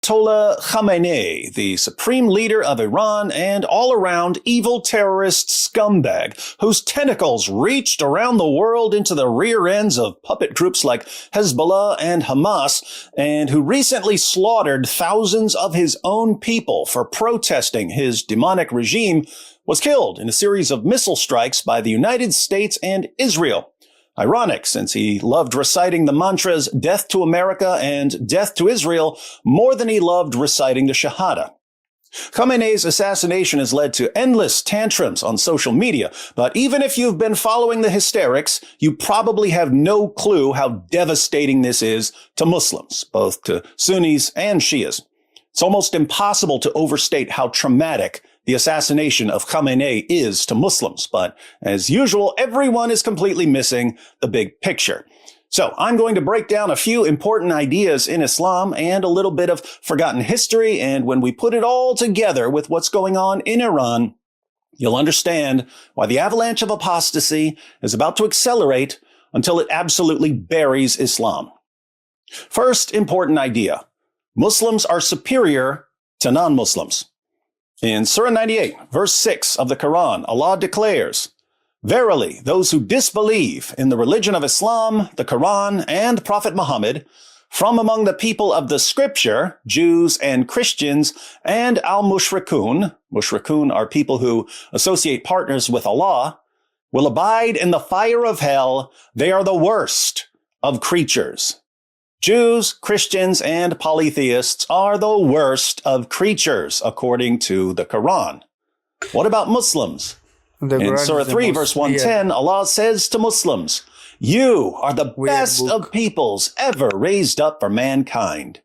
Ayatollah Khamenei, the supreme leader of Iran and all-around evil terrorist scumbag whose tentacles reached around the world into the rear ends of puppet groups like Hezbollah and Hamas, and who recently slaughtered thousands of his own people for protesting his demonic regime, was killed in a series of missile strikes by the United States and Israel. Ironic, since he loved reciting the mantras death to America and death to Israel more than he loved reciting the Shahada. Khamenei's assassination has led to endless tantrums on social media, but even if you've been following the hysterics, you probably have no clue how devastating this is to Muslims, both to Sunnis and Shias. It's almost impossible to overstate how traumatic the assassination of Khamenei is to Muslims, but as usual, everyone is completely missing the big picture. So I'm going to break down a few important ideas in Islam and a little bit of forgotten history, and when we put it all together with what's going on in Iran, you'll understand why the avalanche of apostasy is about to accelerate until it absolutely buries Islam. First important idea: Muslims are superior to non-Muslims. In Surah 98, verse 6 of the Quran, Allah declares, "Verily, those who disbelieve in the religion of Islam, the Quran, and Prophet Muhammad, from among the people of the scripture, Jews and Christians, and al-mushrikun," mushrikun are people who associate partners with Allah, "will abide in the fire of hell. They are the worst of creatures." Jews, Christians, and polytheists are the worst of creatures, according to the Quran. What about Muslims? In Surah 3, verse 110, Allah says to Muslims, "You are the best of peoples ever raised up for mankind."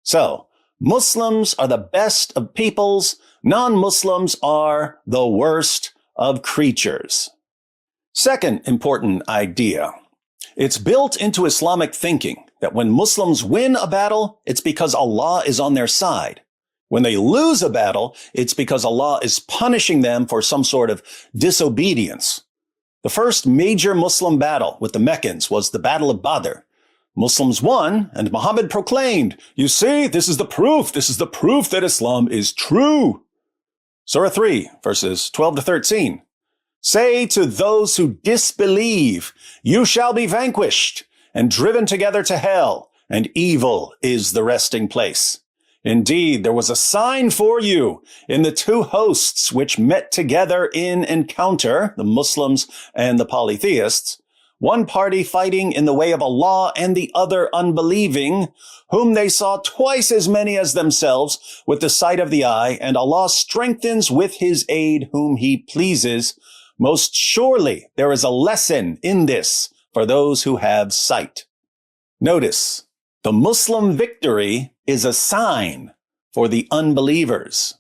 So, Muslims are the best of peoples, non-Muslims are the worst of creatures. Second important idea. It's built into Islamic thinking that when Muslims win a battle, it's because Allah is on their side. When they lose a battle, it's because Allah is punishing them for some sort of disobedience. The first major Muslim battle with the Meccans was the Battle of Badr. Muslims won, and Muhammad proclaimed, "You see, this is the proof that Islam is true." Surah 3, verses 12 to 13. "Say to those who disbelieve, you shall be vanquished and driven together to hell, and evil is the resting place. Indeed, there was a sign for you in the two hosts which met together in encounter, the Muslims and the polytheists, one party fighting in the way of Allah and the other unbelieving, whom they saw twice as many as themselves with the sight of the eye, and Allah strengthens with his aid whom he pleases. Most surely there is a lesson in this for those who have sight." Notice, the Muslim victory is a sign for the unbelievers.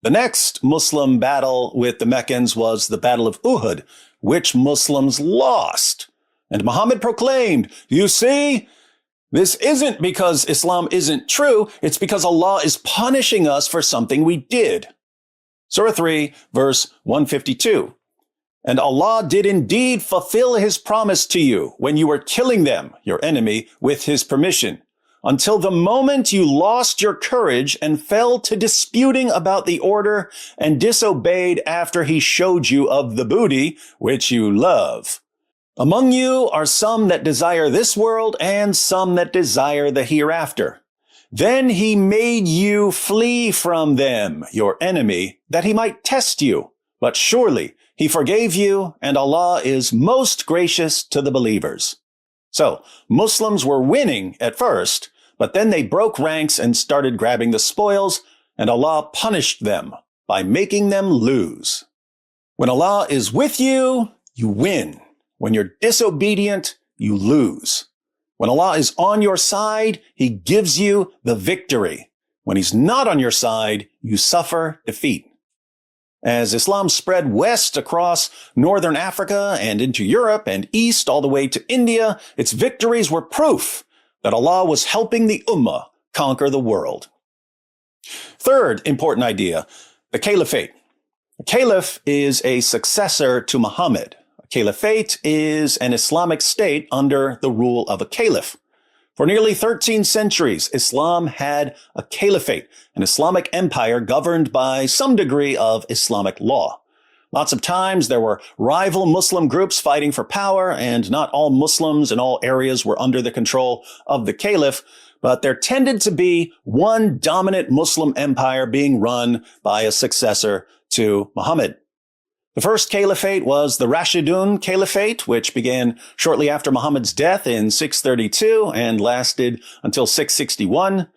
The next Muslim battle with the Meccans was the Battle of Uhud, which Muslims lost. And Muhammad proclaimed, "You see, this isn't because Islam isn't true, it's because Allah is punishing us for something we did." Surah 3, verse 152. "And Allah did indeed fulfill his promise to you when you were killing them, your enemy, with his permission, until the moment you lost your courage and fell to disputing about the order and disobeyed after he showed you of the booty, which you love. Among you are some that desire this world and some that desire the hereafter. Then he made you flee from them, your enemy, that he might test you. But surely he forgave you, and Allah is most gracious to the believers." So, Muslims were winning at first, but then they broke ranks and started grabbing the spoils, and Allah punished them by making them lose. When Allah is with you, you win. When you're disobedient, you lose. When Allah is on your side, he gives you the victory. When he's not on your side, you suffer defeat. As Islam spread west across northern Africa and into Europe and east all the way to India, its victories were proof that Allah was helping the Ummah conquer the world. Third important idea, the Caliphate. A caliph is a successor to Muhammad. A caliphate is an Islamic state under the rule of a caliph. For nearly 13 centuries, Islam had a caliphate, an Islamic empire governed by some degree of Islamic law. Lots of times there were rival Muslim groups fighting for power, and not all Muslims in all areas were under the control of the caliph, but there tended to be one dominant Muslim empire being run by a successor to Muhammad. The first caliphate was the Rashidun Caliphate, which began shortly after Muhammad's death in 632 and lasted until 661.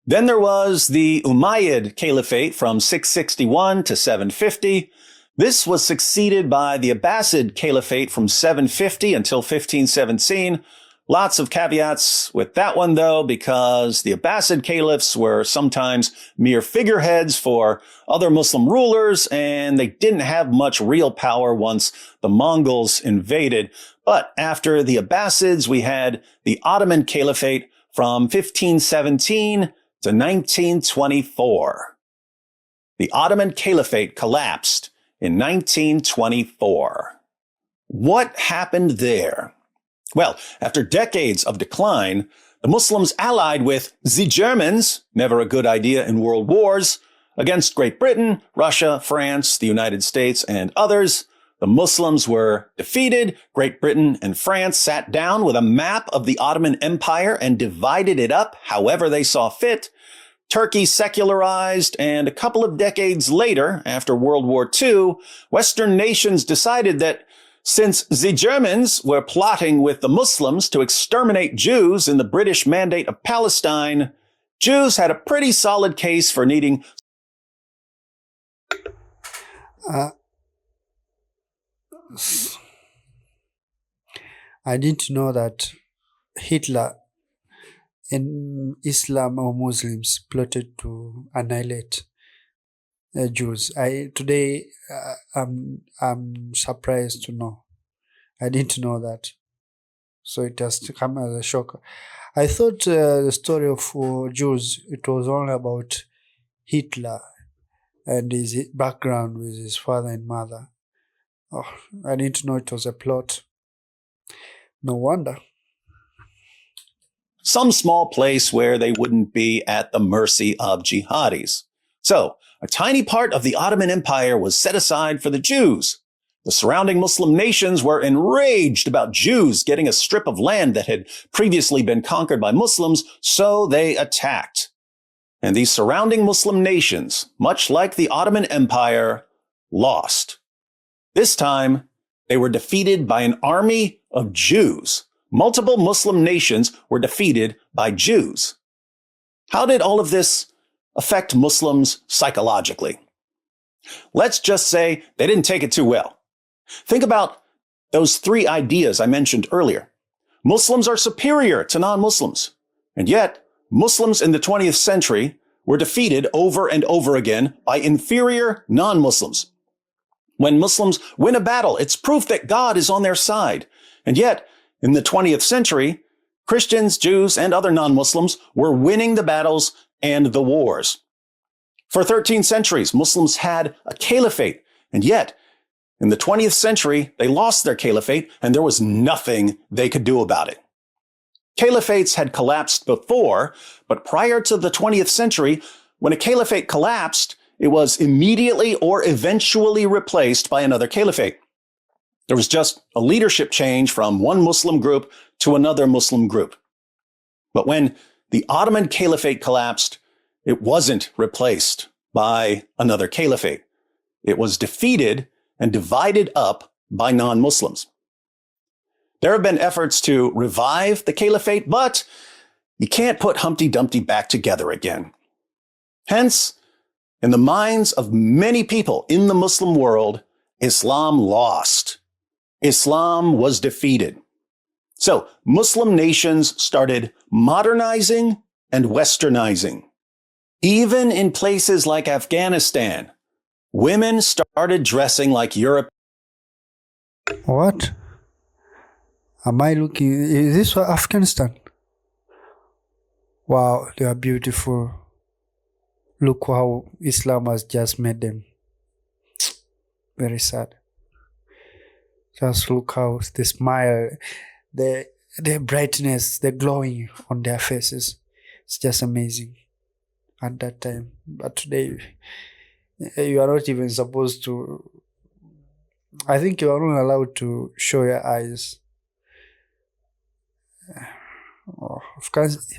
Then there was the Umayyad Caliphate from 661 to 750. This was succeeded by the Abbasid Caliphate from 750 until 1517. Lots of caveats with that one, though, because the Abbasid caliphs were sometimes mere figureheads for other Muslim rulers, and they didn't have much real power once the Mongols invaded. But after the Abbasids, we had the Ottoman Caliphate from 1517 to 1924. The Ottoman Caliphate collapsed in 1924. What happened there? Well, after decades of decline, the Muslims allied with the Germans, never a good idea in world wars, against Great Britain, Russia, France, the United States, and others. The Muslims were defeated. Great Britain and France sat down with a map of the Ottoman Empire and divided it up however they saw fit. Turkey secularized, and a couple of decades later, after World War II, Western nations decided that since the Germans were plotting with the Muslims to exterminate Jews in the British Mandate of Palestine, Jews had a pretty solid case for needing. I didn't know that Hitler and Islam or Muslims plotted to annihilate Jews. Today I'm surprised to know. I didn't know that, so it has to come as a shock. I thought the story of Jews, it was only about Hitler and his background with his father and mother. Oh, I didn't know it was a plot. No wonder. Some small place where they wouldn't be at the mercy of jihadis. So, a tiny part of the Ottoman Empire was set aside for the Jews. The surrounding Muslim nations were enraged about Jews getting a strip of land that had previously been conquered by Muslims, so they attacked. And these surrounding Muslim nations, much like the Ottoman Empire, lost. This time, they were defeated by an army of Jews. Multiple Muslim nations were defeated by Jews. How did all of this affect Muslims psychologically? Let's just say they didn't take it too well. Think about those three ideas I mentioned earlier. Muslims are superior to non-Muslims, and yet Muslims in the 20th century were defeated over and over again by inferior non-Muslims. When Muslims win a battle, it's proof that God is on their side, and yet in the 20th century, Christians, Jews, and other non-Muslims were winning the battles and the wars. For 13 centuries, Muslims had a caliphate, and yet in the 20th century, they lost their caliphate, and there was nothing they could do about it. Caliphates had collapsed before, but prior to the 20th century, when a caliphate collapsed, it was immediately or eventually replaced by another caliphate. There was just a leadership change from one Muslim group to another Muslim group. But when the Ottoman Caliphate collapsed, it wasn't replaced by another caliphate. It was defeated and divided up by non-Muslims. There have been efforts to revive the caliphate, but you can't put Humpty Dumpty back together again. Hence, in the minds of many people in the Muslim world, Islam lost. Islam was defeated. So Muslim nations started modernizing and westernizing. Even in places like Afghanistan, women started dressing like Europe. What? Am I looking? Is this for Afghanistan? Wow, they are beautiful. Look how Islam has just made them. Very sad. Just look how they smile. their brightness, the glowing on their faces. It's just amazing at that time. But today, you are not even supposed to, I think you are not allowed to show your eyes. Oh, of course,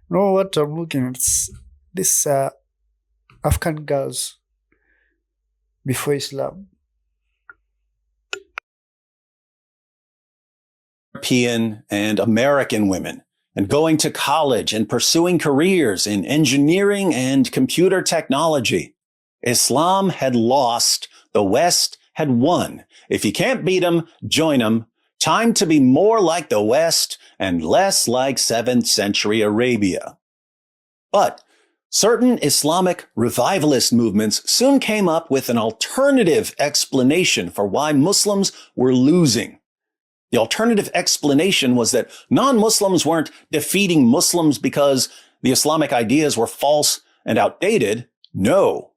know what I'm looking at? This Afghan girls before Islam. European and American women, and going to college and pursuing careers in engineering and computer technology. Islam had lost, the West had won. If you can't beat them, join them. Time to be more like the West and less like 7th century Arabia. But certain Islamic revivalist movements soon came up with an alternative explanation for why Muslims were losing. The alternative explanation was that non-Muslims weren't defeating Muslims because the Islamic ideas were false and outdated. No.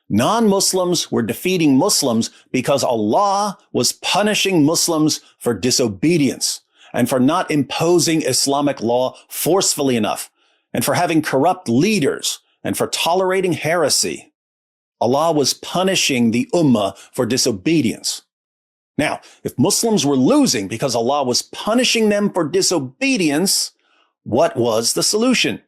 Non-Muslims were defeating Muslims because Allah was punishing Muslims for disobedience and for not imposing Islamic law forcefully enough and for having corrupt leaders and for tolerating heresy. Allah was punishing the Ummah for disobedience. Now, if Muslims were losing because Allah was punishing them for disobedience, what was the solution?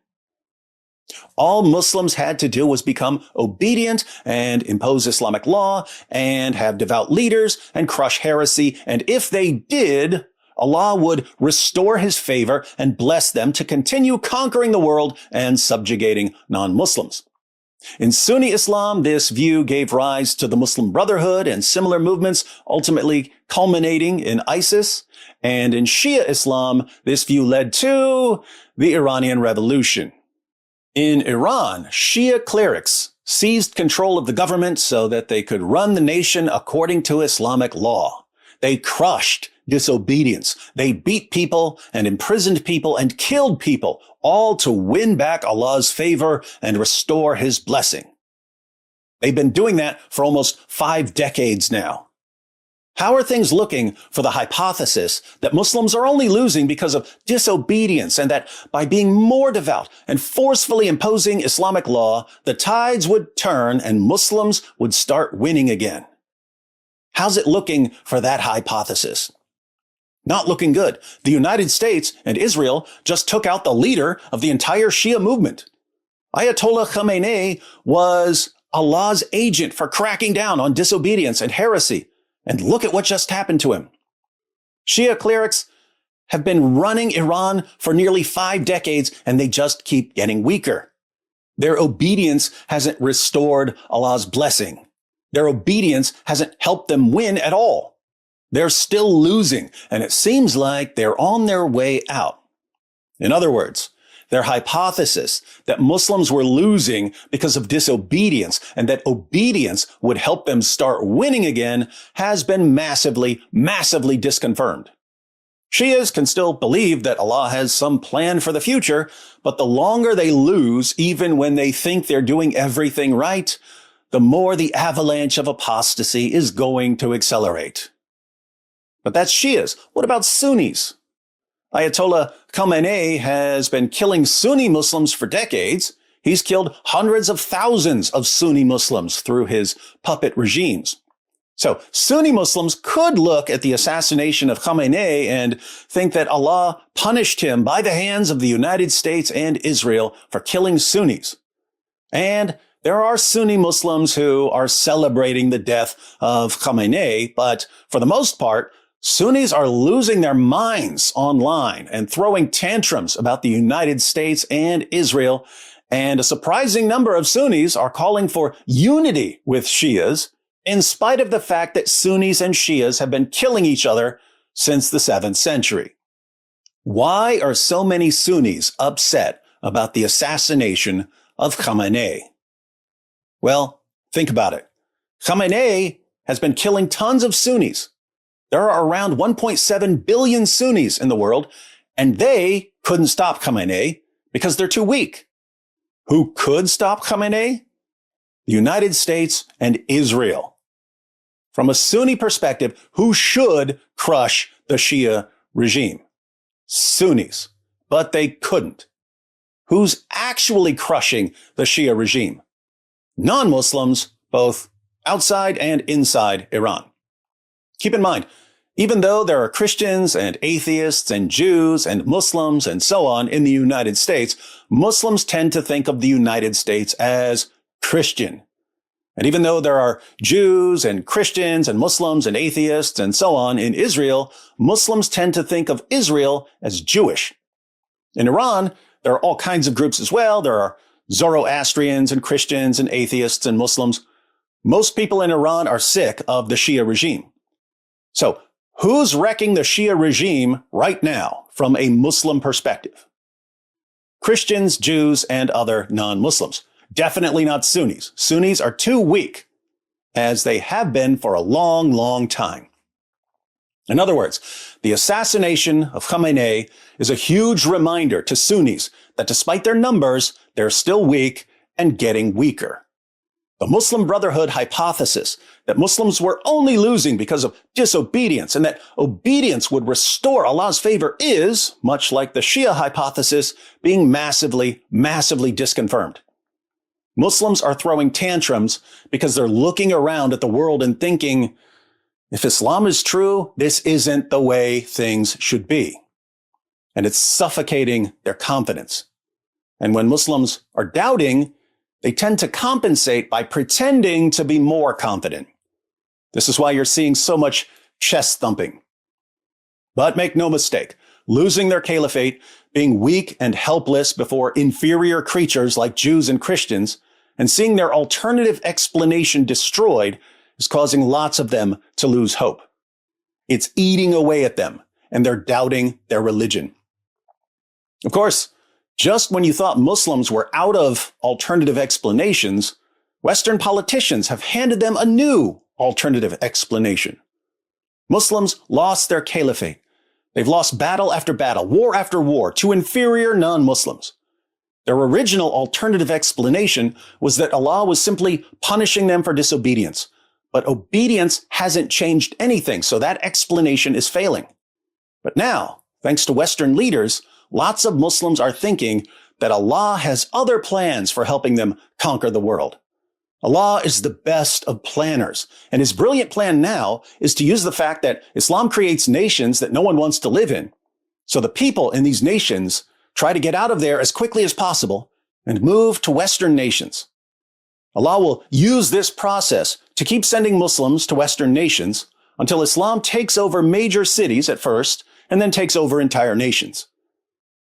All Muslims had to do was become obedient and impose Islamic law and have devout leaders and crush heresy. And if they did, Allah would restore his favor and bless them to continue conquering the world and subjugating non-Muslims. In Sunni Islam, this view gave rise to the Muslim Brotherhood and similar movements, ultimately culminating in ISIS. And in Shia Islam, this view led to the Iranian Revolution. In Iran, Shia clerics seized control of the government so that they could run the nation according to Islamic law. They crushed disobedience. They beat people and imprisoned people and killed people, all to win back Allah's favor and restore his blessing. They've been doing that for almost 5 decades now. How are things looking for the hypothesis that Muslims are only losing because of disobedience and that by being more devout and forcefully imposing Islamic law, the tides would turn and Muslims would start winning again? How's it looking for that hypothesis? Not looking good. The United States and Israel just took out the leader of the entire Shia movement. Ayatollah Khamenei was Allah's agent for cracking down on disobedience and heresy. And look at what just happened to him. Shia clerics have been running Iran for nearly 5 decades, and they just keep getting weaker. Their obedience hasn't restored Allah's blessing. Their obedience hasn't helped them win at all. They're still losing, and it seems like they're on their way out. In other words, their hypothesis that Muslims were losing because of disobedience and that obedience would help them start winning again has been massively, massively disconfirmed. Shias can still believe that Allah has some plan for the future, but the longer they lose, even when they think they're doing everything right, the more the avalanche of apostasy is going to accelerate. But that's Shias. What about Sunnis? Ayatollah Khamenei has been killing Sunni Muslims for decades. He's killed hundreds of thousands of Sunni Muslims through his puppet regimes. So Sunni Muslims could look at the assassination of Khamenei and think that Allah punished him by the hands of the United States and Israel for killing Sunnis. And there are Sunni Muslims who are celebrating the death of Khamenei, but for the most part, Sunnis are losing their minds online and throwing tantrums about the United States and Israel, and a surprising number of Sunnis are calling for unity with Shias, in spite of the fact that Sunnis and Shias have been killing each other since the 7th century. Why are so many Sunnis upset about the assassination of Khamenei? Well, think about it. Khamenei has been killing tons of Sunnis. There are around 1.7 billion Sunnis in the world, and they couldn't stop Khamenei because they're too weak. Who could stop Khamenei? The United States and Israel. From a Sunni perspective, who should crush the Shia regime? Sunnis. But they couldn't. Who's actually crushing the Shia regime? Non-Muslims, both outside and inside Iran. Keep in mind, even though there are Christians and atheists and Jews and Muslims and so on in the United States, Muslims tend to think of the United States as Christian. And even though there are Jews and Christians and Muslims and atheists and so on in Israel, Muslims tend to think of Israel as Jewish. In Iran, there are all kinds of groups as well. There are Zoroastrians and Christians and atheists and Muslims. Most people in Iran are sick of the Shia regime. So, who's wrecking the Shia regime right now from a Muslim perspective? Christians, Jews, and other non-Muslims. Definitely not Sunnis. Sunnis are too weak, as they have been for a long, long time. In other words, the assassination of Khamenei is a huge reminder to Sunnis that despite their numbers, they're still weak and getting weaker. The Muslim Brotherhood hypothesis that Muslims were only losing because of disobedience and that obedience would restore Allah's favor is, much like the Shia hypothesis, being massively, massively disconfirmed. Muslims are throwing tantrums because they're looking around at the world and thinking, if Islam is true, this isn't the way things should be. And it's suffocating their confidence. And when Muslims are doubting, they tend to compensate by pretending to be more confident. This is why you're seeing so much chest thumping. But make no mistake, losing their caliphate, being weak and helpless before inferior creatures like Jews and Christians, and seeing their alternative explanation destroyed is causing lots of them to lose hope. It's eating away at them, and they're doubting their religion. Of course, just when you thought Muslims were out of alternative explanations, Western politicians have handed them a new alternative explanation. Muslims lost their caliphate. They've lost battle after battle, war after war, to inferior non-Muslims. Their original alternative explanation was that Allah was simply punishing them for disobedience. But obedience hasn't changed anything, so that explanation is failing. But now, thanks to Western leaders, lots of Muslims are thinking that Allah has other plans for helping them conquer the world. Allah is the best of planners, and his brilliant plan now is to use the fact that Islam creates nations that no one wants to live in. So the people in these nations try to get out of there as quickly as possible and move to Western nations. Allah will use this process to keep sending Muslims to Western nations until Islam takes over major cities at first and then takes over entire nations.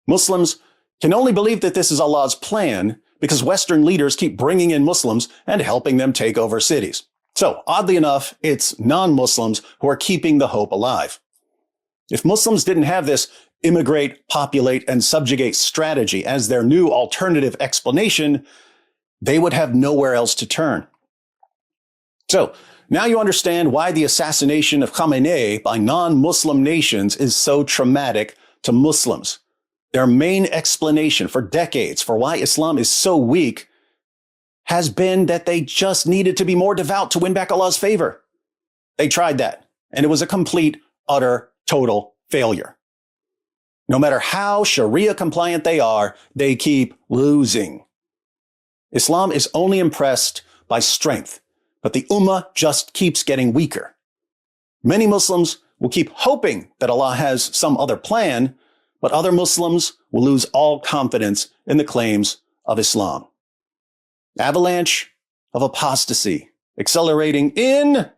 Muslims can only believe that this is Allah's plan because Western leaders keep bringing in Muslims and helping them take over cities. So, oddly enough, it's non-Muslims who are keeping the hope alive. If Muslims didn't have this immigrate, populate, and subjugate strategy as their new alternative explanation, they would have nowhere else to turn. So, now you understand why the assassination of Khamenei by non-Muslim nations is so traumatic to Muslims. Their main explanation for decades for why Islam is so weak has been that they just needed to be more devout to win back Allah's favor. They tried that, and it was a complete, utter, total failure. No matter how Sharia compliant they are, they keep losing. Islam is only impressed by strength, but the Ummah just keeps getting weaker. Many Muslims will keep hoping that Allah has some other plan, but other Muslims will lose all confidence in the claims of Islam. Avalanche of apostasy accelerating in